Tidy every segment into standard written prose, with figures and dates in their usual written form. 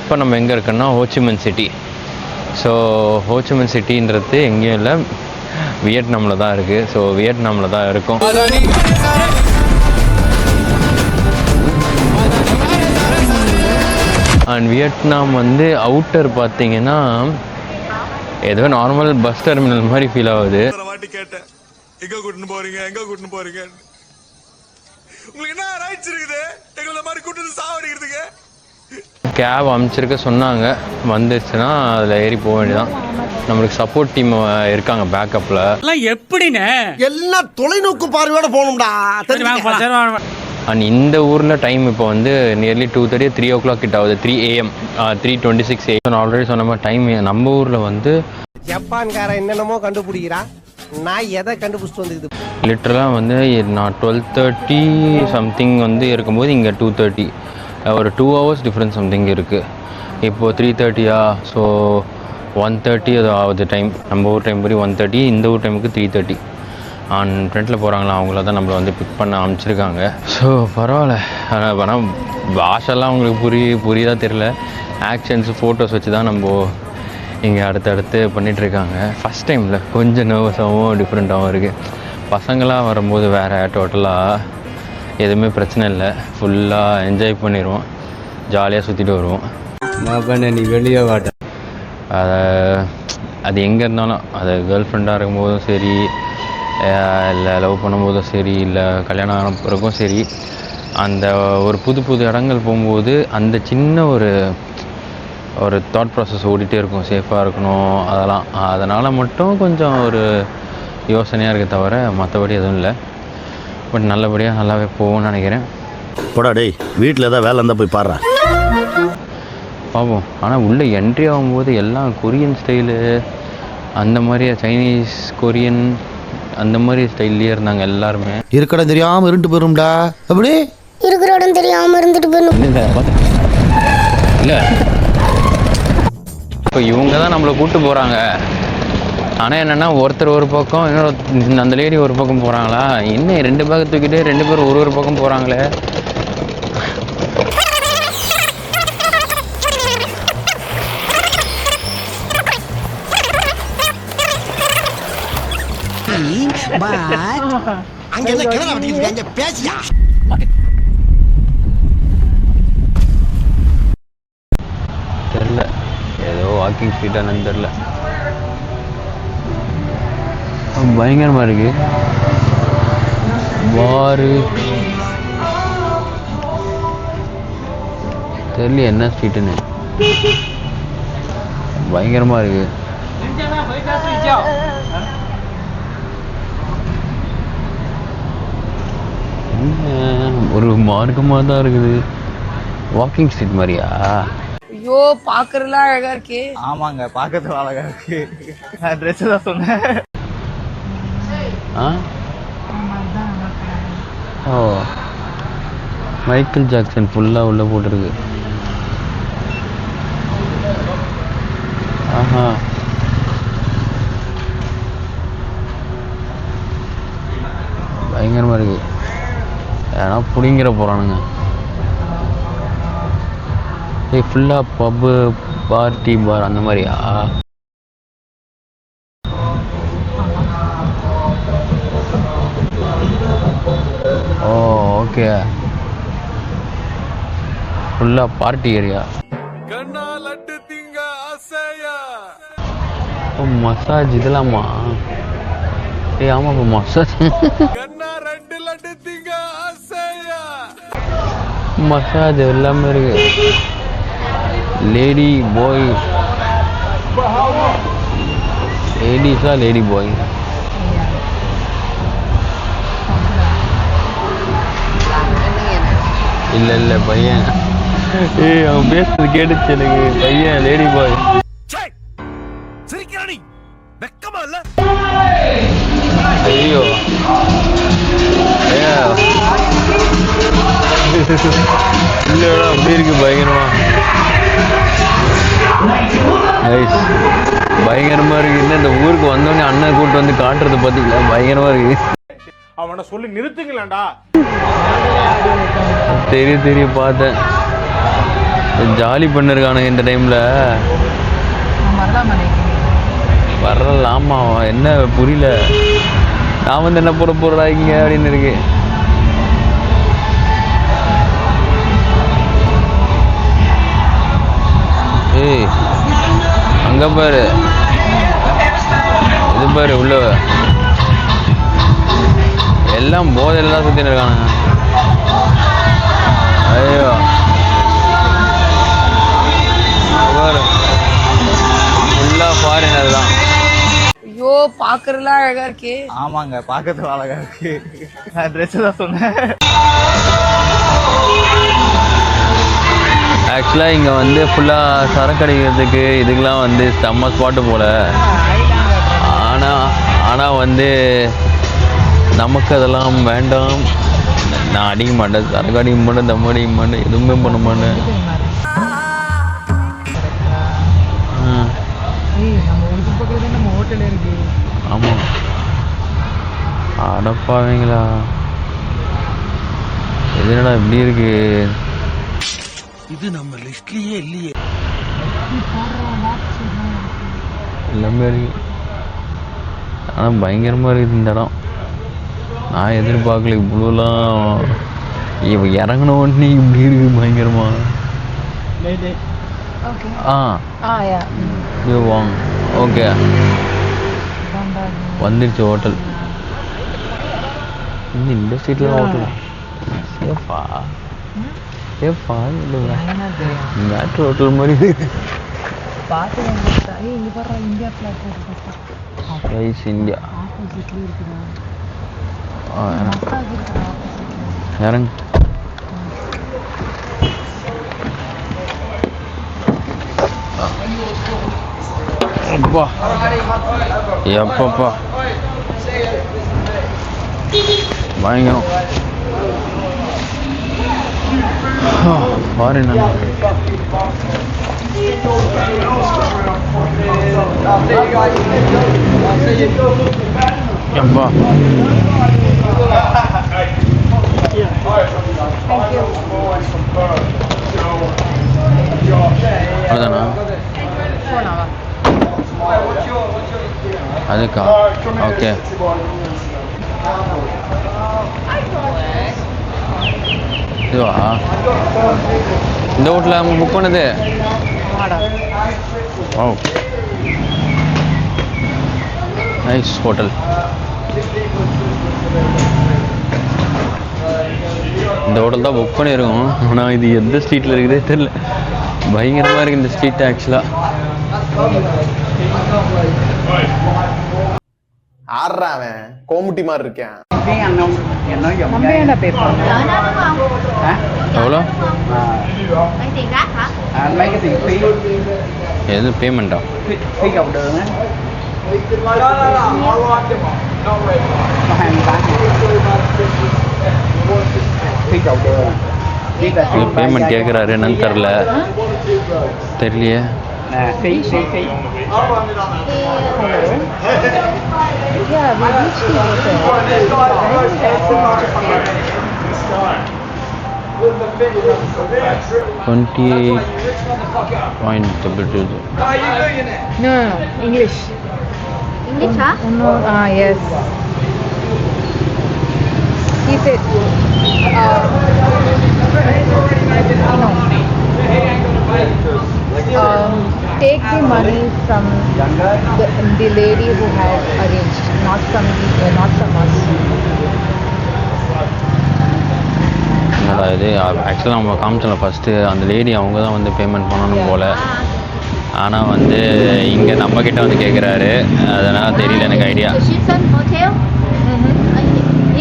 இப்போ நம்ம எங்கே இருக்கோன்னா ஹோச்சிமின் சிட்டி. ஸோ ஹோச்சிமின் சிட்டின்றது எங்கேயும் இல்லை, வியட்நாமில் தான் இருக்குது. ஸோ வியட்நாமில் தான் இருக்கும். அண்ட் வியட்நாம் வந்து அவுட்டர் பார்த்தீங்கன்னா ஏதோ நார்மல் பஸ் டெர்மினல் மாதிரி ஃபீல் ஆகுது. எங்க கூட்டின்னு போறீங்க, எங்க கூட்டின்னு போறீங்க, உங்களுக்கு என்ன ரைட்ஸ் இருக்குது எங்களை மாதிரி கூட்டிட்டு சாவடிக்கிறதுக்கு? கேப் அமைச்சிருக்க சொன்னாங்க, வந்துருச்சுன்னா அதில் ஏறி போக வேண்டியதான். நம்மளுக்கு சப்போர்ட் டீம் இருக்காங்க பேக்கப்ல. எப்படின்னு எல்லாம் தொலைநோக்கு பார்வையோட போகணும்டா. அண்ட் இந்த ஊரில் டைம் இப்போ வந்து நியர்லி 2:30 3 o'clock கிட்ட ஆகுது. 3 AM 3:26 AM. நான் ஆல்ரெடி சொன்ன மாதிரி டைம் நம்ம ஊரில் வந்து ஜப்பான்காரன் என்னென்னமோ கண்டுபிடிக்கிறான், நான் எதை கண்டுபிடிச்சிட்டு வந்துக்குது. லிட்டரலாக வந்து நான் 12:30 சம்திங் வந்து இருக்கும்போது இங்கே 2:30, ஒரு 2 hours டிஃப்ரென்ஸ் சம்திங் இருக்குது. இப்போது 3:30. ஸோ 1:30 அது ஆகுது டைம். நம்ம ஊர் டைம் படி 1:30, இந்த ஊர் டைமுக்கு 3:30. அண்ட் ஃப்ரெண்டில் போகிறாங்களா அவங்கள தான் நம்மளை வந்து பிக் பண்ண அனுப்பிச்சிருக்காங்க. ஸோ பரவாயில்ல. ஆனால் பாஷெல்லாம் அவங்களுக்கு புரியுதா தெரில. ஆக்ஷன்ஸு ஃபோட்டோஸ் வச்சு தான் நம்ம இங்கே அடுத்தடுத்து பண்ணிகிட்ருக்காங்க. ஃபஸ்ட் டைமில் கொஞ்சம் நர்வஸாகவும் டிஃப்ரெண்ட்டாகவும் இருக்குது. பசங்களாக வரும்போது வேறு டோட்டலாக எதுவுமே பிரச்சனை இல்லை, ஃபுல்லாக என்ஜாய் பண்ணிடுவோம், ஜாலியாக சுற்றிட்டு வருவோம். நீ வெளியே வாட்ட அது எங்கே இருந்தாலும், அது கேர்ள் ஃப்ரெண்டாக இருக்கும்போதும் சரி, இல்லை லவ் பண்ணும்போதும் சரி, இல்லை கல்யாணம் ஆன பிறகும் சரி, அந்த ஒரு புது புது இடங்கள் போகும்போது அந்த சின்ன ஒரு தாட் ப்ராசஸ் ஓடிட்டே இருக்கும். சேஃபாக இருக்கணும் அதெல்லாம். அதனால் மட்டும் கொஞ்சம் ஒரு யோசனையாக இருக்க தவிர மற்றபடி எதுவும் இல்லை. பட் நல்லபடியாக நல்லாவே போகும்னு நினைக்கிறேன். போடா டேய், வீட்டில் ஏதாவது வேலை இருந்தால் போய் பாடுறேன் பார்ப்போம். ஆனால் உள்ளே என்ட்ரி ஆகும்போது எல்லாம் கொரியன் ஸ்டைலு, அந்த மாதிரி சைனீஸ் கொரியன் அந்த மாதிரி ஸ்டைல்லையே இருந்தாங்க எல்லாருமே. இருக்கட தெரியாமல் இருந்துட்டு போயிரும்டா. அப்படி இருக்கிற இடம் தெரியாமல் இருந்துட்டு போயிடும். இல்லை இப்போ இவங்க தான் நம்மளை கூப்பிட்டு போகிறாங்க. ஆனால் என்னென்னா ஒருத்தர் ஒரு பக்கம், இன்னொரு அந்த லேடி ஒரு பக்கம் போகிறாங்களா, இன்னும் 2 பேக்கை தூக்கிட்டு 2 பேரும் ஒரு பக்கம் போகிறாங்களே. தெரில, ஏதோ வாக்கிங் ஸ்ட்ரீட்டானு தெரில. பயங்கரமாக இருக்கு பாரு. தெரியல என்ன ஸ்ட்ரீட்டுன்னு, பயங்கரமாக இருக்கு. ஒரு மார்க்கமாக தான் இருக்குது. வாக்கிங் ஸ்ட்ரீட் மாதிரியா? ஐயோ பாக்குறதுலாம் அழகா இருக்கு. ஆமாங்க, பார்க்கறது அழகா இருக்கு. நான் ட்ரெஸ் தான் சொன்னேன். ஓ, மைக்கேல் ஜாக்சன் ஃபுல்லாக உள்ளே போட்டிருக்கு. ஆஹா, பயங்கரமாக இருக்குது. ஏன்னா பிடிங்கிற போகிறானுங்க. ஃபுல்லாக பப்பு பார்ட்டி பார் அந்த மாதிரியா? ஓ ஓகே, ஃபுல்லாக பார்ட்டி ஏரியா. ஓ மசாஜ் இதெல்லாமா? ஆமாம், இப்போ மசாஜ் மசாஜ் எல்லாமே இருக்கு. லேடி பாய், லேடிஸா லேடி பாய்? இல்லை பையன். அவன் பேசுறது கேட்டுச்சு எனக்கு. பையன் லேடி பாய். ஐயோ இல்லைடா, அப்படி இருக்கு பயங்கரமா. பயங்கரமா இருக்கு. இன்னும் இந்த ஊருக்கு வந்தோடனே அண்ணன் கூப்பிட்டு வந்து காட்டுறது பார்த்தீங்களா, பயங்கரமா இருக்கு. அவனை சொல்லி நிறுத்துங்களேன்டா. தெரியும் பார்த்தேன். ஜாலி பண்ணிருக்கானுங்க இந்த டைமில். வரலாமா என்ன புரியல. நான் வந்து என்ன போட போடுறாங்க அப்படின்னு இருக்கு. ஏய் அங்கே பாரு, இது பாரு உள்ள எல்லாம் போதையில் தான் சுற்றின்னு இருக்கானுங்க. ஐயோ பாரு ஃபுல்லாக ஃபாரினர் தான். ஐயோ பாக்குறதுலாம் அழகா இருக்கே. ஆமாங்க, பார்க்கறதுக்கு அழகா இருக்கு. நான் ட்ரெஸ் தான் சொன்னேன். ஆக்சுவலாக இங்கே வந்து ஃபுல்லாக சரக்கு அடிக்கிறதுக்கு இதுக்கெலாம் வந்து செம்ம ஸ்பாட்டு போல். ஆனால் வந்து நமக்கு அதெல்லாம் வேண்டாம். நான் அடிக்க மாட்டேன், சரக்கு அடிக்க மாட்டேன், தம் அடிக்க மாட்டேன், எதுவுமே பண்ண மாட்டேன். ஆமாம் அடப்பாவீங்களா, இது என்னடா இப்படி இருக்கு. இது நம்ம லிஸ்ட்லயே இல்லையே. எல்லாமே இருக்கு. ஆனால் பயங்கரமாக இருக்குது இந்த இடம். நான் எதிர்பார்க்கல இவ்வளோலாம். இப்போ இறங்கின உடனே இப்படி இருக்குது பயங்கரமா. இது வாங்க. ஓகே வந்துடுச்சு ஹோட்டல். இந்த ஸ்ட்ரீட்டில் ஹோட்டல் சேஃபா? சேஃபா இல்லை மேட்ரு ஹோட்டல் மாதிரி. Rice India. இறங்க. அப்பா எப்பப்பா பயங்கரம். பாருங்க அப்பா அதுதானா அதுக்கா? ஓகே இதுவா இந்த ஹோட்டலில் அவங்க புக் பண்ணது? ஓ நைஸ் ஹோட்டல். இந்த ஹோட்டல் தான் புக் பண்ணியிருக்கோம். ஆனால் இது எந்த ஸ்ட்ரீட்டில் இருக்குதே தெரியல. பயங்கரமாக இருக்குது இந்த ஸ்ட்ரீட் ஆக்சுவலாக. ஆடுறான் கோமுட்டி மாதிரி இருக்கேன். எவ்வளோ? எது பேமெண்ட்டா? பேமெண்ட் கேட்குறாரு, என்னன்னு தெரில தெரியலையே. No, English. English, huh? No, yes. He said, take the money from the lady who had arranged, not from us. என்னடா இது? ஆக்சுவலாக நம்ம காமிச்சோம்ல ஃபஸ்ட்டு, அந்த லேடி அவங்க தான் வந்து பேமெண்ட் பண்ணணும் போல். ஆனால் வந்து இங்கே நம்மக்கிட்ட வந்து கேட்குறாரு. அதனால் தெரியல எனக்கு idea. Hotel.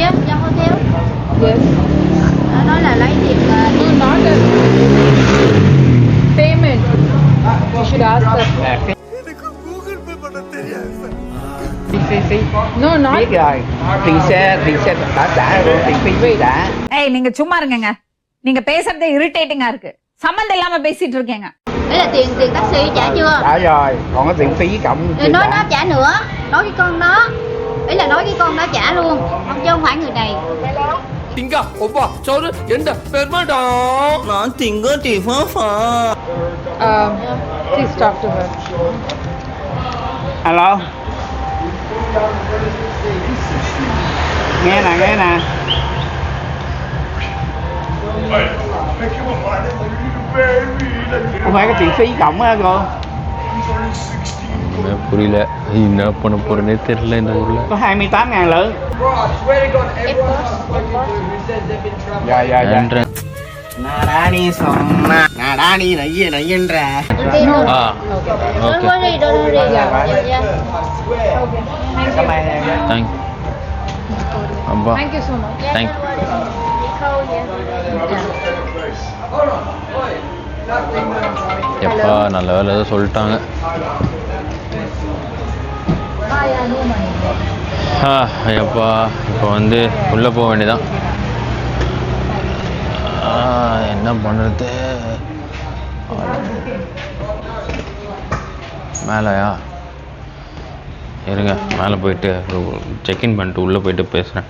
Yes, trong hotel. Yes. Nó nói là lấy tiền No, not a payment. You should ask her. No, not. Biết rồi. Tiền xe đã trả rồi, tiền phí đã. ஏய் நீங்க சும்மா இருங்கங்க. நீங்க பேசுறதே இரிட்டேட்டிங்கா இருக்கு. சம்பந்தம் இல்லாம பேசிட்டு இருக்கீங்க. Đấy là tiền taxi trả chưa? Trả rồi, còn cái tiền phí cộng chưa Nói trả. nó trả nữa. Nói cái con đó. Ý là nói cái con đó trả luôn. Không chứ không phải người này. திங்கா ஒப்பா சோறு எந்த பெருமாடா நான் திங்க டிஃபா Please talk to her. Alo. Nghe nè. Không phải cái tiền phí cộng á cô. புரியல என்ன பண்ண போறேனே தெரியல இந்த ஊர்ல. Có 28.000 lượng. Dạ. நாடா நீ சொன்னா நாடா நீ நையன்ற ஆ Don't okay worry, don't worry. Yeah. Thank அப்பா Thank you so much. Thank எப்பா நல்ல வேலை ஏதோ சொல்லிட்டாங்க. ஐயப்பா இப்போ வந்து உள்ளே போக வேண்டியதான். என்ன பண்ணுறது? மேலேயா இருங்க, மேலே போயிட்டு செக்இன் பண்ணிட்டு உள்ளே போயிட்டு பேசுகிறேன்.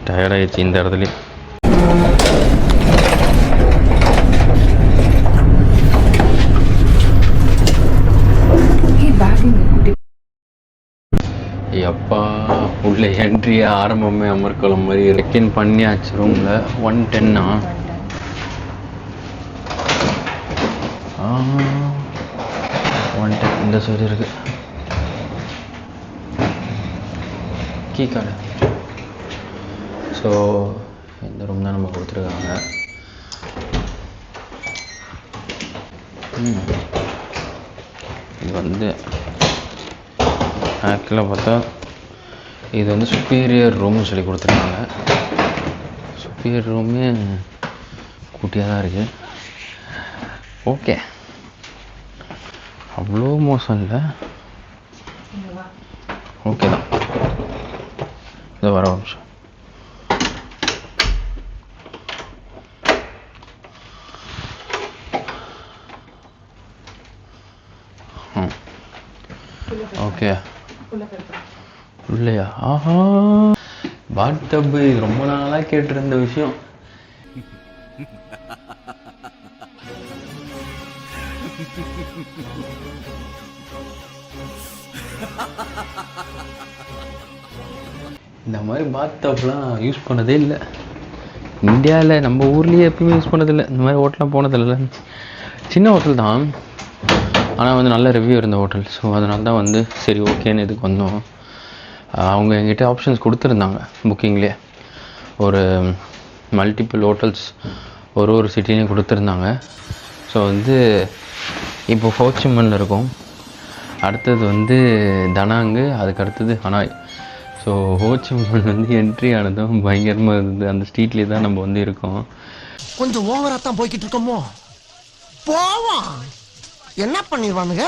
டயர்டாகிடுச்சு இந்த இடத்துலையும். எப்பா உள்ள என்ட்ரி ஆரம்பமே அமர்கலம் மாதிரி செக்இன் பண்ணியாச்சு. ரூமில் 110 110 இந்த சைடு இருக்கு கீ கார்டு. ஸோ இந்த ரூம் தான் நம்ம கொடுத்துருக்காங்க. இது வந்து ஆக்சுவலாக பார்த்தா இது வந்து சுப்பீரியர் ரூம்னு சொல்லி கொடுத்துருக்காங்க. சுப்பீரியர் ரூமே குட்டியாக தான் இருக்குது. ஓகே, அவ்வளோ மோசம் இல்லை. ஓகே தான். இது வர நிமிஷம். ஓகே இல்லையா? ஆஹா, பாத் டப்பு ரொம்ப நாளாக கேட்டிருந்த விஷயம். இந்த மாதிரி பாத் டப்லாம் யூஸ் பண்ணதே இல்லை இந்தியாவில். நம்ம ஊர்லேயே எப்பயுமே யூஸ் பண்ணதில்லை. இந்த மாதிரி ஹோட்டலாம் போனதில்லை. சின்ன ஹோட்டல் தான், ஆனால் வந்து நல்ல ரிவ்யூ இருந்த ஹோட்டல். ஸோ அதனால தான் வந்து சரி ஓகேன்னு இதுக்கு வந்தோம். அவங்க எங்கிட்ட ஆப்ஷன்ஸ் கொடுத்துருந்தாங்க புக்கிங்லேயே. ஒரு மல்டிபிள் ஹோட்டல்ஸ் ஒரு சிட்டிலையும் கொடுத்துருந்தாங்க. ஸோ வந்து இப்போ ஹோச்சிமன்ல இருக்கும், அடுத்தது வந்து தனாங்கு, அதுக்கு அடுத்தது ஹனாய். ஸோ ஹோச்சிமன் வந்து என்ட்ரி ஆனதும் பயங்கரமாக இருந்தது. அந்த ஸ்ட்ரீட்லேயே தான் நம்ம வந்து இருக்கோம். கொஞ்சம் ஓவரா தான் போய்கிட்டு இருக்கோமோ. போவோம், என்ன பண்ணிடுவானுங்க.